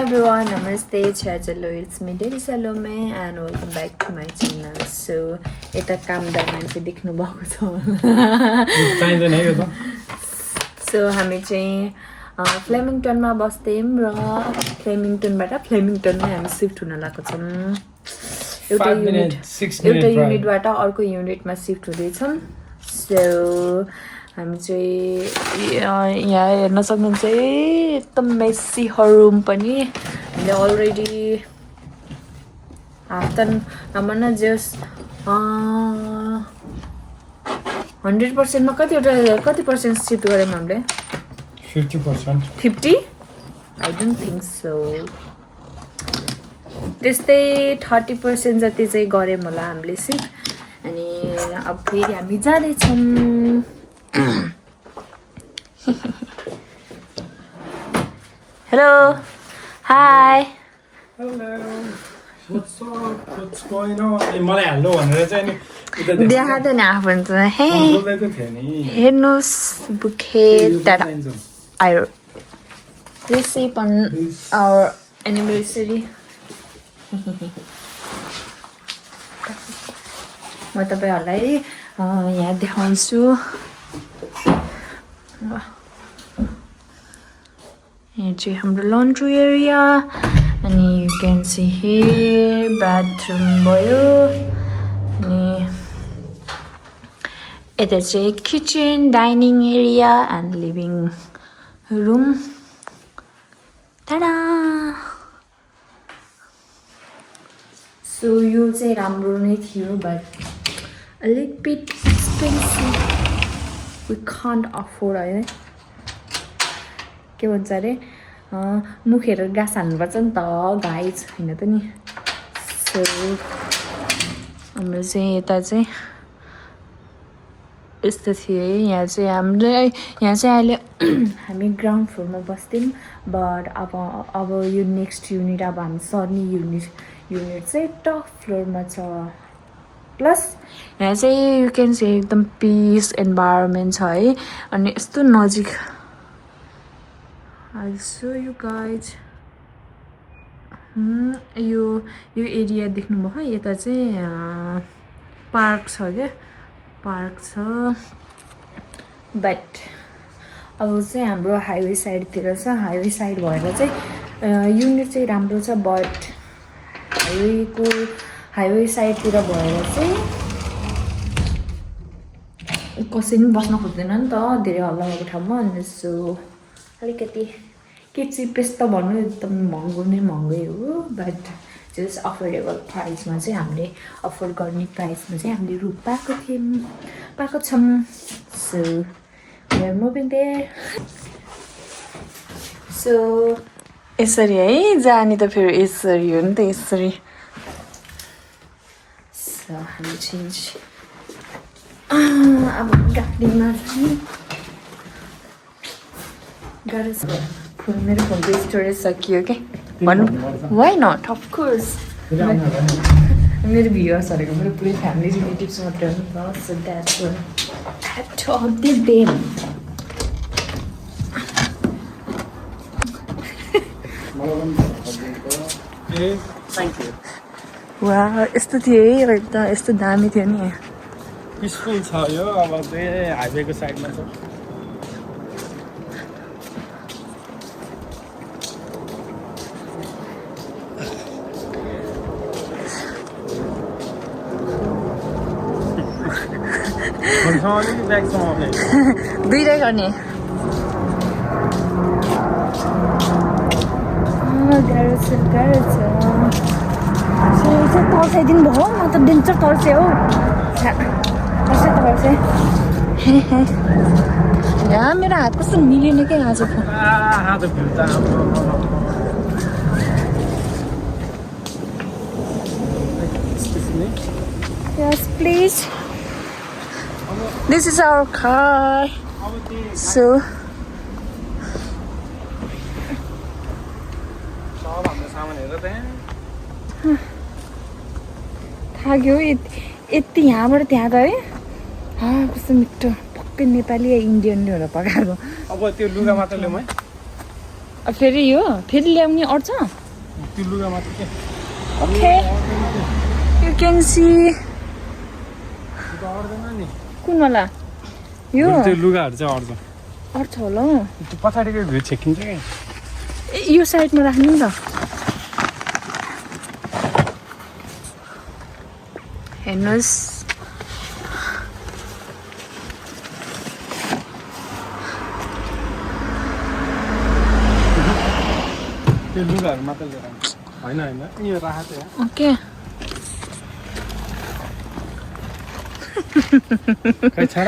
everyone, namaste, chalo, it's me Deli Salome and welcome back to my channel. So, eta kamda मान्छे देख्नु भएको छ चाहिँदैन है यो त सो हामी चाहिँ फ्लेमिङटनमा बस्थ्यौं र फ्लेमिङटनबाट फ्लेमिङटनमै हामी शिफ्ट हुन लागेको छौं एउटा युनिटबाट अर्को युनिटमा शिफ्ट हुँदै छौं सो हामी चाहिँ यहाँ हेर्न सक्नुहुन्छ एकदम मेसी रूम पनि हामीले अलरेडी हाफ्टन नभन्न जस 100% मा कति पर्सेन्ट शिफ्ट गर्यौं हामीले 50% 50 आई डोन्ट थिंक सो त्यस्तै 30% जति चाहिँ गर्यौं होला हामीले शिफ्ट अनि अब फेरि हामी जाँदै छौं Hello. Hi. Hello. What's up? What's going on? मलाई हेलो भनेर चाहिँ नि देखादैन आफूले त हे बोलेको थियो नि हेर्नुस् bouquet that I receive on our anniversary म तपाईहरुलाई यहाँ देखाउँछु here is our laundry area and you can see here bathroom भयो अनि यता चाहिँ kitchen dining area and living room tada so यो चाहिँ राम्रो नै थियो but a little bit expensive we can't afford it के भन्छ अरे मुखेर गाँस हाल्नुपर्छ नि त गाइज हैन त नि सो हाम्रो चाहिँ यता चाहिँ यस्तो थियो है यहाँ चाहिँ अहिले हामी ग्राउन्ड फ्लोरमा बस्थ्यौं बट अब यो नेक्स्ट युनिट अब हामी सर्ने युनिट चाहिँ टप फ्लोरमा छ प्लस यहाँ चाहिँ यु क्यान सी एकदम पिस एन्भाइरोमेन्ट छ है अनि यस्तो नजिक I'll show you guys यो एरिया देख्नुभयो यता चाहिँ पार्क छ के पार्क छ बट अब चाहिँ हाम्रो हाइवे साइडतिर छ हाइवे साइड भएर चाहिँ युनिट चाहिँ राम्रो छ बट हाइवे साइडतिर भएर चाहिँ कसै पनि बस्न खोज्दैन नि त धेरै हल्ला भएको ठाउँमा अनि सो अलिकति के चिपेस्ट त भन्नु एकदम महँगो नै महँगै हो बट जस्ट अफोर्डेबल प्राइसमा चाहिँ हामीले अफोर्ड गर्ने प्राइसमा चाहिँ हामीले रुम पाएको छौँ so we are moving there so यसरी है जाने त फेरि यसरी हो नि त यसरी सो हामी चाहिँ अब गाडीमा मेरो फोनको स्टोरेज सकियो के भन्नु वाइ नट अफ कोर्स मेरो भ्युअर्सहरुको मेरो पुरै फ्यामिली रिलेटिभ्स मात्रै हो नि त so that's why had to update them thank you वा यस्तो थियो है एकदम यस्तो दामी थियो नि पिसफुल छ यो अब चाहिँ हाइवेको साइडमा छ दुईटै गर्ने गाह्रो छ तर्साइदिनु भयो म त डेन्जर तर्सेँ हौ तर्सेँ यहाँ मेरो हात कस्तो मिलेन क्या आज Yes, please. This is our car. So. थाग्यो यति यहाँबाट त्यहाँ गए कस्तो मिठो पक्कै नेपाली या इन्डियनले होला पकाएको अब त्यो लुगा मात्र ल्याउँ है फेरि यो फेरि ल्याउने अट्छ त्यो लुगा मात्र के ओके यु क्यान सी त्यो अड्दैन नि कुन वाला यो त्यो लुगाहरू चाहिँ अड्छ अट्छ होला त्यो पछाडिको भ्यू छेकिन्छ क्या यो साइडमा राख्नु नि त हेर्नुहोस् त्यो लुगाहरू मात्र लिएर होइन होइन यो राखेको यहाँ ओके खै छाड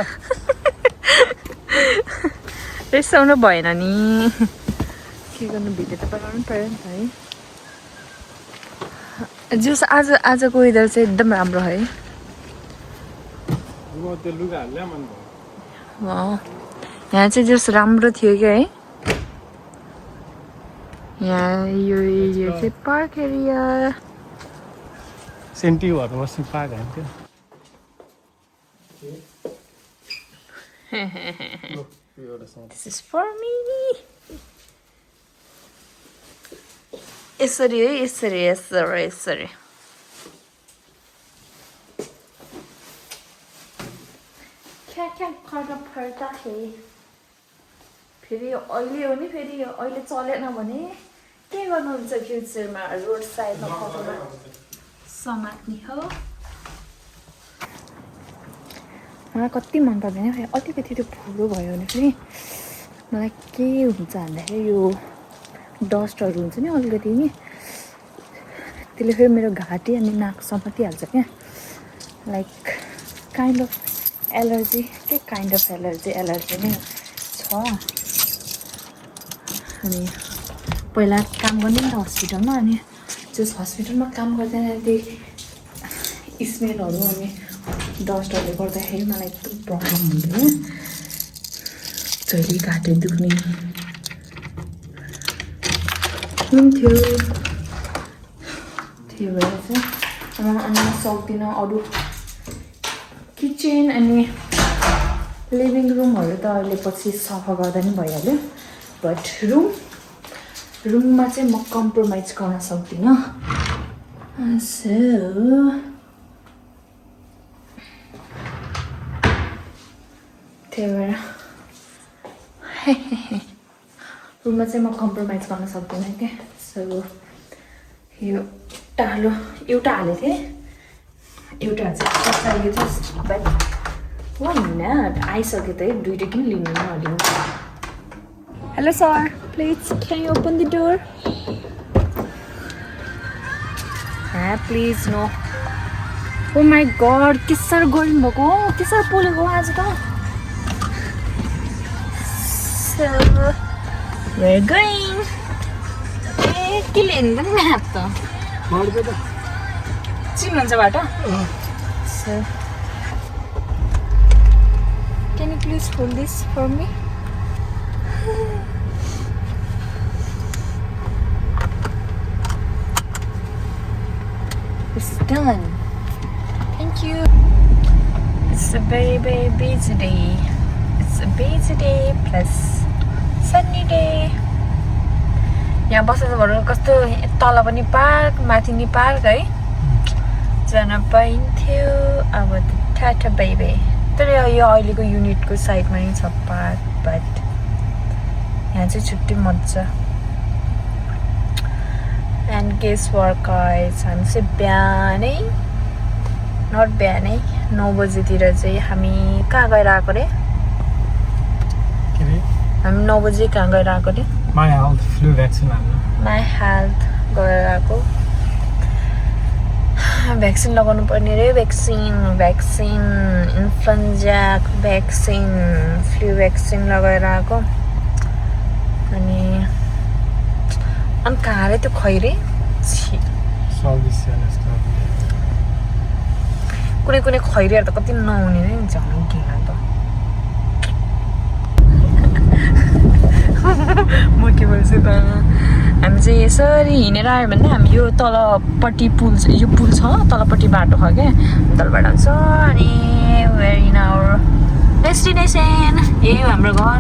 रिसाउनु भएन नि के गर्नु भिडियो त बनाउनु पऱ्यो नि त है जुस आजको वेदर चाहिँ एकदम राम्रो है म त्यो लुगाहरू ल्या मन भयो यहाँ चाहिँ जस राम्रो थियो क्या है यहाँ यो एरिया चाहिँ पार्क एरिया सेन्टिभर बस्नु पाएको होइन त्यो This is for me. यसरी है यसरी यसरी यसरी क्या गर्न पर्दाखेरि फेरि अहिले हो नि फेरि अहिले चलेन भने के गर्नुहुन्छ फ्युचरमा रोड साइडमा फोटोमा समात्ने हो मलाई कति मन पर्दैन फेरि अलिकति त्यो ठुलो भयो भने फेरि मलाई के हुन्छ भन्दाखेरि यो डस्टहरू हुन्छ नि अलिकति नि त्यसले फेरि मेरो घाँटी अनि नाक समातिहाल्छ क्या लाइक काइन्ड अफ एलर्जी के काइन्ड अफ एलर्जी नै छ अनि पहिला काम गर्ने नि त हस्पिटलमा अनि जस हस्पिटलमा काम गर्दैन त्यही स्मेलहरू अनि डस्टहरूले गर्दाखेरि मलाई एकदम प्रब्लम हुन्थ्यो जहिले घाँटी दुख्ने हुन्थ्यो त्यही भएर चाहिँ अनि सक्दिनँ अरू किचन अनि लिभिङ रुमहरू त अहिले पछि सफा गर्दा नि भइहाल्यो बट रुममा चाहिँ म कम्प्रोमाइज गर्न सक्दिनँ सो त्यही भएर रुममा चाहिँ म कम्प्रोमाइज गर्न सक्दिनँ क्या सो यो टालो एउटा हालेको थिएँ एउटा चाहिँ चाहियो थियो बट वान मिनट आइसक्यो त है दुइटै किन लिनु नलिनु hello sir please can you open the door please no oh my god के साह्रो गर्नु भएको के साह्रो पोलेको आज त we're going के लिनु पनि म्याप त चिन्नुहुन्छ बाटो so can you please hold this for me it's done thank you it's a very busy day it's a busy day plus sunny day यहाँ बसेर कस्तो तल पनि पार्क माथि नि पार्क है जान पाइन्थ्यो अब त टाटा बाई बाई तर यो अहिलेको युनिटको साइडमा नै छ पार्क बट यहाँ चाहिँ छुट्टै मजा एन्ड गेस वर्क हामी चाहिँ बिहानै नट बिहानै 9 बजीतिर चाहिँ हामी कहाँ गएर आएको रे हामी 9 बजी कहाँ गएर आएको रे माई हेल्थ फ्लू भ्याक्सिन हाल्नु माई हेल्थ गएर आएको भ्याक्सिन लगाउनु पर्ने रे भ्याक्सिन इन्फ्लुएन्जाको भ्याक्सिन फ्लू भ्याक्सिन लगाएर आएको अनि कहाँ रे त्यो खैरे कुनै कुनै खैरेहरू त कति नहुने नै हुन्छ घिनादो म के भन्छु त हामी चाहिँ यसरी हिँडेर आयो भने हामी यो तलपट्टि पुल यो पुल छ तलपट्टि बाटो छ क्या तलबाट हुन्छ अनि वेयर इन आवर डेस्टिनेसन यही हो हाम्रो घर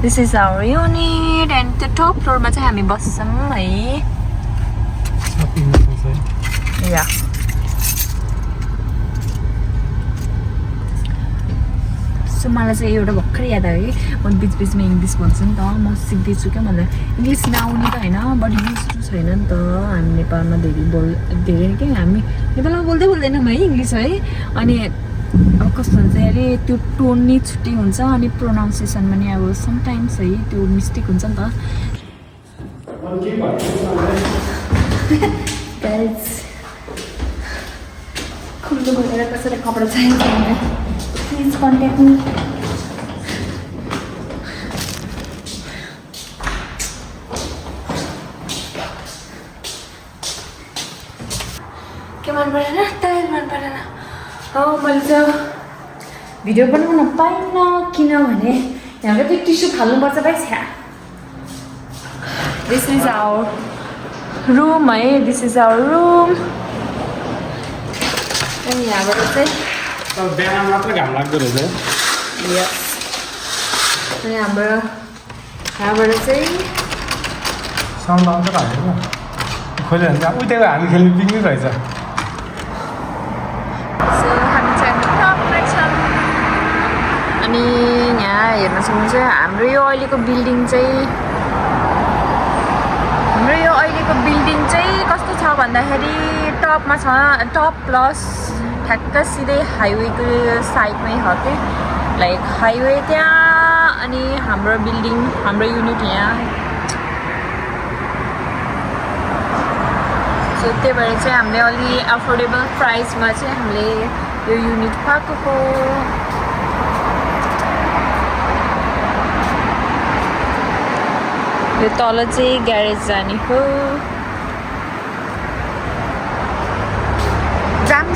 This is our unit and the top floor मा चाहिँ हामी बस्छौं है Yeah. So मलाई चाहिँ एउटा भर्खर याद आयो कि म बीच-बीचमा इङ्ग्लिस भन्छु नि त म सिक्दैछु क्या मलाई इङ्ग्लिस नआउने त हैन बट युज टु छैन नि त हामी नेपालमा धेरै के हामी नेपालमा बोल्दैन है इङ्ग्लिस है अनि अब कस्तो हुन्छ अरे त्यो टोन नि छुट्टै हुन्छ अनि प्रोनाउन्सिएसन पनि अब समटाइम्स है त्यो मिस्टेक हुन्छ नि त गाइस खुल्लो गरेर कसैलाई कपडा चाहिन्छ भने प्लिज कन्ट्याक्ट मी के मन परेन टाइल मन परेन मैले त भिडियो बनाउन पाइनँ किनभने यहाँको त्यो टिस्यु फाल्नुपर्छ भाइ छ्या दिस इज आवर रुम है दिस इज आवर रुम अनि यहाँबाट चाहिँ बिहान मात्र घाम लाग्दो रहेछ यस अनि यहाँबाट चाहिँ साउन्ड आउँछ त हाल्दैन खोल्यो भने चाहिँ उतैको हामी खेल्नु पिक्ने रहेछ अनि यहाँ हेर्न सक्नुहुन्छ हाम्रो यो अहिलेको बिल्डिङ चाहिँ कस्तो छ भन्दाखेरि टपमा छ टप प्लस ठ्याक्क सिधै हाइवेको साइडमै हो कि लाइक हाइवे त्यहाँ अनि हाम्रो बिल्डिङ हाम्रो युनिट यहाँ सो त्यही भएर चाहिँ हामीले अलि अफोर्डेबल प्राइसमा चाहिँ हामीले यो युनिट पाएको हो यो तल चाहिँ ग्यारेज जाने हो जाम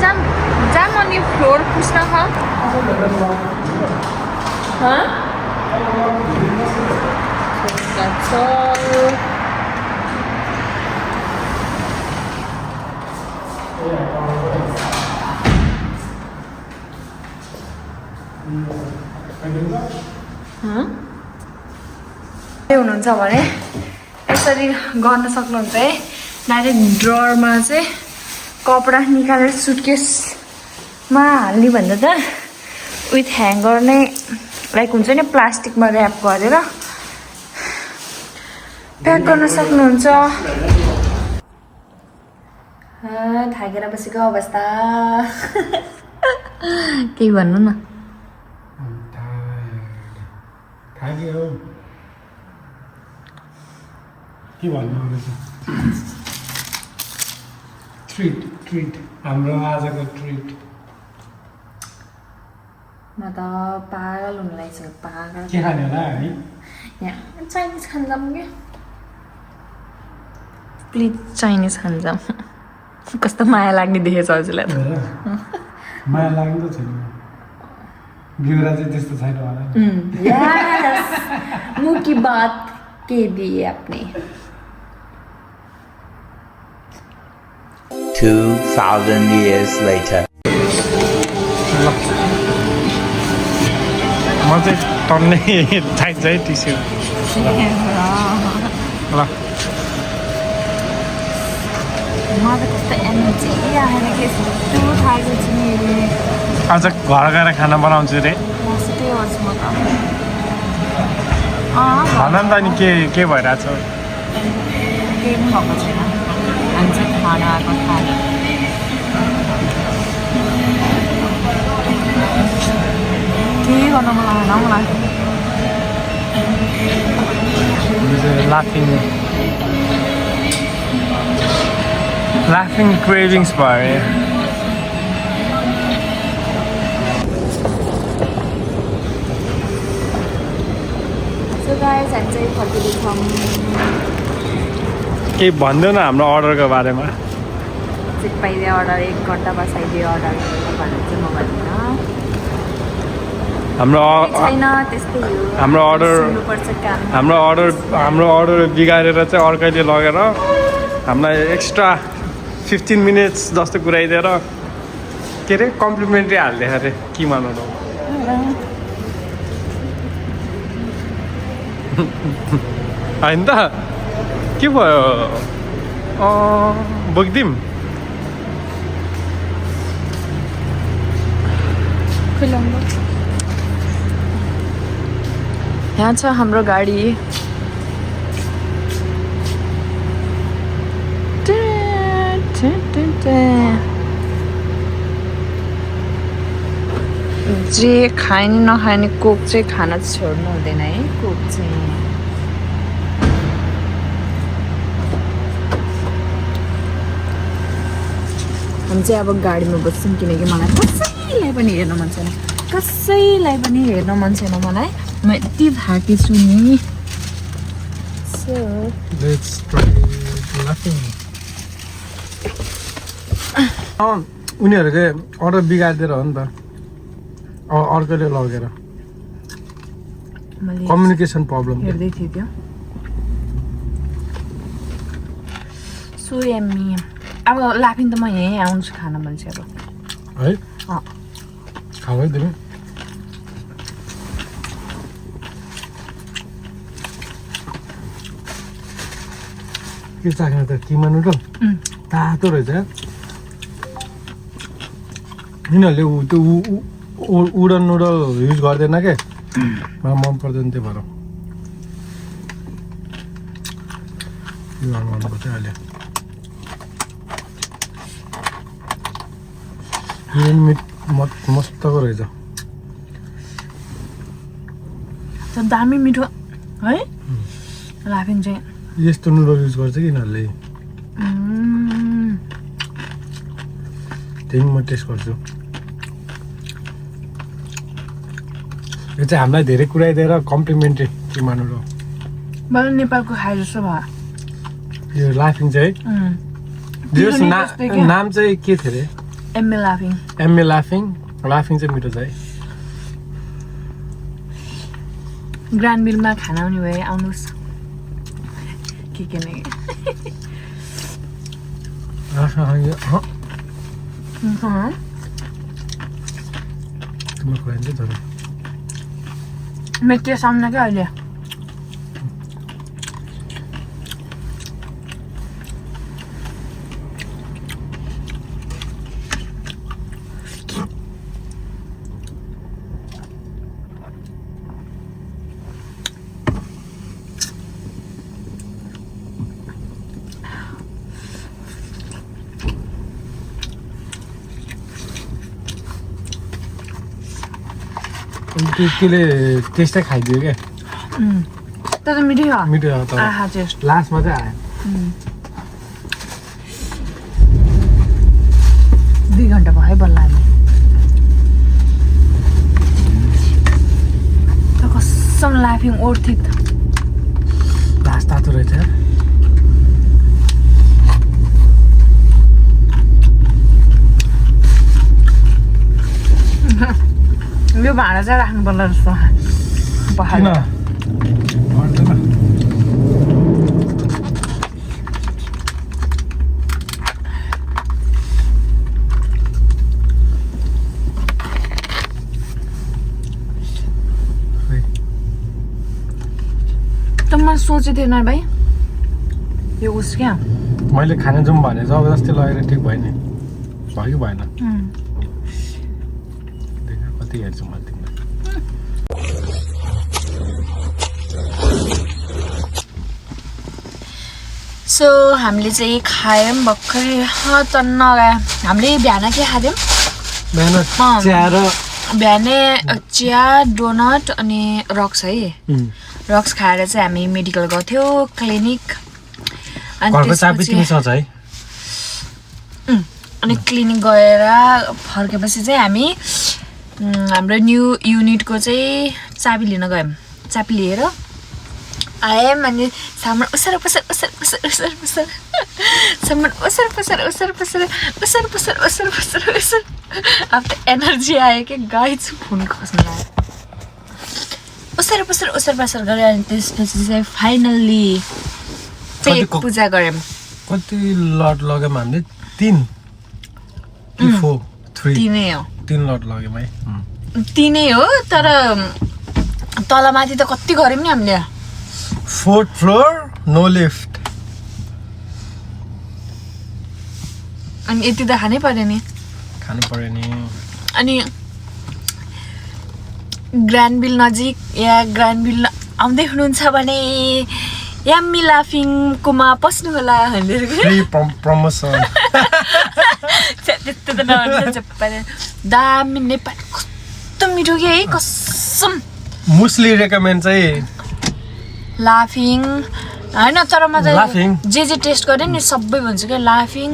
अनि फ्लोर पुस्न That's all. हुनुहुन्छ भने यसरी गर्न सक्नुहुन्छ है डाइरेक्ट ड्ररमा चाहिँ कपडा निकालेर सुटकेसमा हाल्ने भन्दा त विथ ह्याङ्गर नै लाइक हुन्छ नि प्लास्टिकमा ऱ्याप गरेर प्याक गर्न सक्नुहुन्छ थाकेर बसेको अवस्था केही भन्नु न के भन्नु ट्रिट हाम्रो आजको ट्रिट म त पागल हुन लागिसक्यो पागल के खाने होला है यहाँ चाइनिज खान जाऊँ क्या प्लिज चाइनिज खान जाऊँ कस्तो माया लाग्ने देखेछ हजुरलाई त माया लाग्नु त छैन बिउरा चाहिँ त्यस्तो छैन होला यस मुँह की बात के दिए आपने 2000 years later. म चाहिँ टन्नै चाहिन्छ है टिस्यु ल म त कस्तो एनर्जी आएर के यस्तो थाकेको छु नि आज घर गएर खाना बनाउँछु रे त्यही गर्छु म त भन नि त नि के भइरहेछ केही पनि भएको छैन हामी चाहिँ खाना आएको खाना केही गर्न मलाई laughing cravings भयो So guys, हामी चाहिँ फर्किँदैछौँ केही भन्दैन हाम्रो अर्डरको बारेमा चाहिँ पाइदियो अर्डर 1 घन्टा बसाइदियो अर्डर भनेर चाहिँ म भन्दिनँ हाम्रो अर्डर बिगारेर चाहिँ अर्कैले लगेर हामीलाई एक्स्ट्रा 15 मिनट्स जस्तो कुराइदिएर के अरे कम्प्लिमेन्ट्री हालिदियो अरे के मानौँ होइन त के भयो बोकिदिउँ यहाँ छ हाम्रो गाडी जे खाने नखाने कोक चाहिँ खान छोड्नु हुँदैन है कोक चाहिँ हामी चाहिँ अब गाडीमा बस्छौँ किनकि मलाई कसैलाई पनि हेर्न मन छैन कसैलाई पनि हेर्न मन छैन मलाई म यति थाकी छु नि सो लेट्स ट्राई लाफिङ उनीहरूको अर्डर बिगारिदिएर हो नि त अर्कोले लगेर कम्युनिकेसन प्रब्लम हेर्दै थिएँ त्यो सो यम्मी अब लाफिङ त म यहीँ आउँछु खान मन छ अब है खाऊ है तिमी के चाख्ने त किमा नुडल तातो रहेछ यिनीहरूले त्यो उडन नुडल युज गर्दैन के मलाई मन पर्दैन त्यो भएर यो गर्नुपर्छ अहिले ग्रिन मिट मस्तको रहेछ दामी मिठो है लाफिङ चाहिँ यस्तो नुडल युज गर्छ कि यिनीहरूले त्यही म टेस्ट गर्छु यो चाहिँ हामीलाई धेरै कुराइदिएर कम्प्लिमेन्ट्री किमा नुडल मलाई नेपालको खाए जस्तो भयो यो लाफिङ चाहिँ नाम चाहिँ के थियो अरे एमए लाफिङ एमए लाफिङ लाफिङ चाहिँ मिठो छ है ग्रान्ड मिलमा खाना आउने भए आउनुहोस् के नै तिम्रो खुवाइन्छ तर मेट्टे सामना क्या अहिले त्यसले टेस्टै खाइदियो क्या तर मिठै हो मिठो तर आहा टेस्ट लास्टमा चाहिँ आयो 2 घन्टा भयो बल्ल हामी कसम लाफिङ ओर्थित लास्ट तातो रहेछ यो भाँडा चाहिँ राख्नु पर्ला जस्तो पहाड त म सोचेको थिएन भाइ यो उस क्या मैले खाना जाउँ भने जबरजस्ती लगेर ठिक भयो नि भयो कि भएन कति हेर्छु मैले सो हामीले चाहिँ खायौँ भर्खरै तन्न हामीले बिहान के खाँदैछौँ बिहानै चिया डोनट अनि रक्स है रक्स खाएर चाहिँ हामी मेडिकल गएको थियौँ क्लिनिक अनि क्लिनिक गएर फर्केपछि चाहिँ हामी हाम्रो न्यू युनिटको चाहिँ चाबी लिन गयौँ चाबी लिएर आयौँ अनि सामान उसर पसर उसर पसर उसर पसर सामान उसर पसर उसर पसर उसर पसर उसर पसर उसर अब त एनर्जी आयो कि गाइज फोन खोज्नु आयो उसर पसर गरेर अनि त्यसपछि चाहिँ फाइनल्ली पेट पूजा गऱ्यौँ कति लट लग्यौँ हामीले 3 कि 4 3 तिनै हो 3 लट लग्यौँ है तिनै हो तर तलमाथि त कति गऱ्यौँ नि हामीले 4th floor, no lift. अनि यति त खानै पर्यो नि खानु पर्यो नि अनि ग्रान्डविल नजिक या ग्रान्डविल आउँदै हुनुहुन्छ भने याम्मी लाफिङकोमा पस्नु होला भनेर फ्री प्रमोसन त्यस्तो त नभन्छ दामी नेपाली कस्तो मिठो के है कसम मुस्ली रेकमेन्ड चाहिँ लाफिङ होइन तर म लाफिङ? जे टेस्ट गरेँ नि सबै भन्छु क्या लाफिङ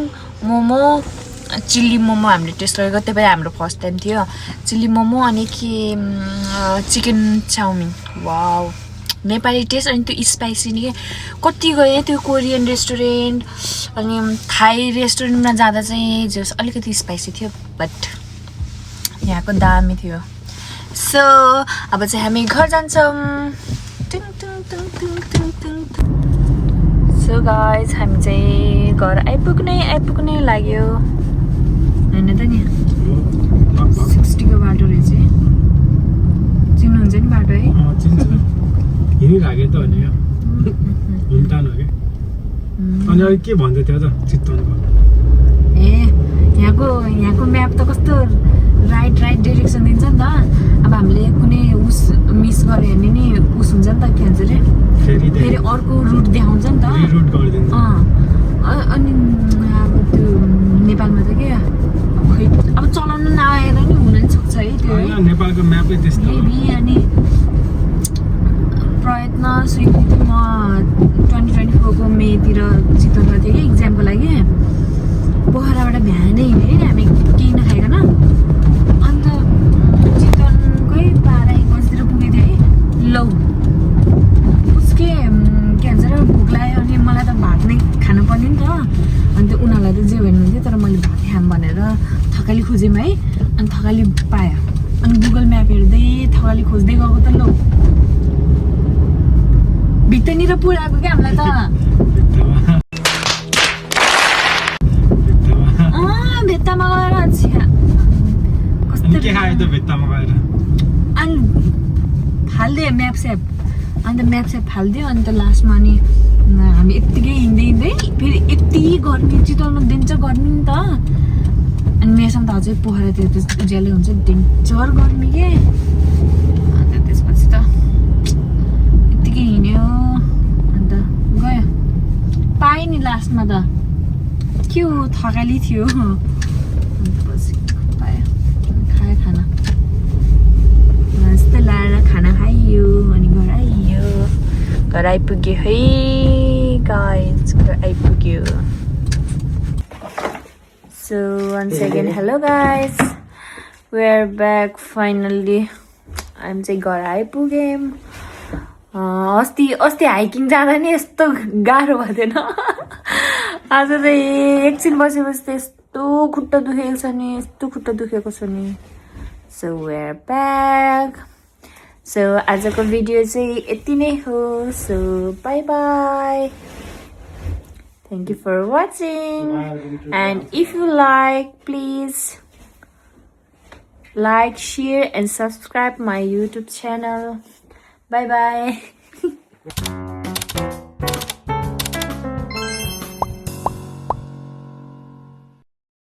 मोमो चिल्ली मोमो हामीले टेस्ट गरेको त्यही भएर हाम्रो फर्स्ट टाइम थियो चिल्ली मोमो अनि के chicken chowmein wow Nepali taste अनि त्यो स्पाइसी नि के कति गएँ त्यो कोरियन रेस्टुरेन्ट अनि थाई रेस्टुरेन्टमा जाँदा चाहिँ जस अलिकति स्पाइसी थियो बट यहाँको दामी थियो सो अब चाहिँ हामी घर जान्छौँ सो गाइज हामी चाहिँ घर आइपुग्नै लाग्यो होइन त नि 60 को बाटो रहेछ चिन्नुहुन्छ नि बाटो है हिँडिराखेँ त अनि होमटाउन हो कि अनि अघि के भन्दै थियो त चितवनको ए यहाँको म्याप त कस्तो राइट डिरेक्सन दिन्छ नि त अब हामीले कुनै उस मिस गऱ्यो भने नि उस हुन्छ नि त के भन्छ अरे फेरि अर्को रुट देखाउँछ नि त रुट गरिदिन्छ अनि अब त्यो नेपालमा त के खै अब चलाउनु नआएर नि हुन नि सक्छ है त्यो है नेपालको म्यापै त्यस्तो मेबी अनि प्रयत्न स्वीकृति म 2024 को मेतिर चितवनमा थिएँ कि इक्जामको लागि पोखराबाट बिहानै हिँडेँ नि हामी केही नखाइकन अन्त चितवनकै 12-1 बजीतिर पुगेको थिएँ है लौ उसके के भन्छ र भोक लाग्यो अनि मलाई त भात नै खानु पर्ने नि त अनि त्यो उनीहरूलाई त जे भन्नुहुन्थ्यो तर मैले भात खाम भनेर थकाली खोजेँ है अनि थकाली पायो अनि गुगल म्याप हेर्दै थकाली खोज्दै गएको त लौ भित्रनिर पुऱ्याएको क्या हामीलाई त भित्तामा गएर के खायो त भित्तामा गएर अनि फालिदियो म्याप स्याप अन्त म्याप स्याप फालिदियो अन्त लास्टमा अनि हामी यत्तिकै हिँड्दै फेरि यति गर्मी चितवनमा दिन्छ गर्मी नि त अनि मेरोसँग त अझै पोखरातिर त उज्यालै हुन्छ डेन्जर गर्मी के अन्त त्यसपछि त यत्तिकै हिँड्यो अन्त गयो पाएँ नि लास्टमा त के हो थकाली थियो अन्त पछि पायो खायो खाना यस्तो लाएर खाना खाइयो अनि घर आइयो घर आइपुग्यो है गाइज घर आइपुग्यो so once again hello guys we are back finally हामी चाहिँ घर आइपुग्यौँ अस्ति हाइकिङ जाँदा नि यस्तो गाह्रो भएको थिएन आज चाहिँ एकछिन बसेपछि त यस्तो खुट्टा दुखेको छ नि यस्तो खुट्टा दुखेको छ नि so we are back so आजको भिडियो चाहिँ यति नै हो so bye bye Thank you for watching and if you like please like share and subscribe my YouTube channel bye bye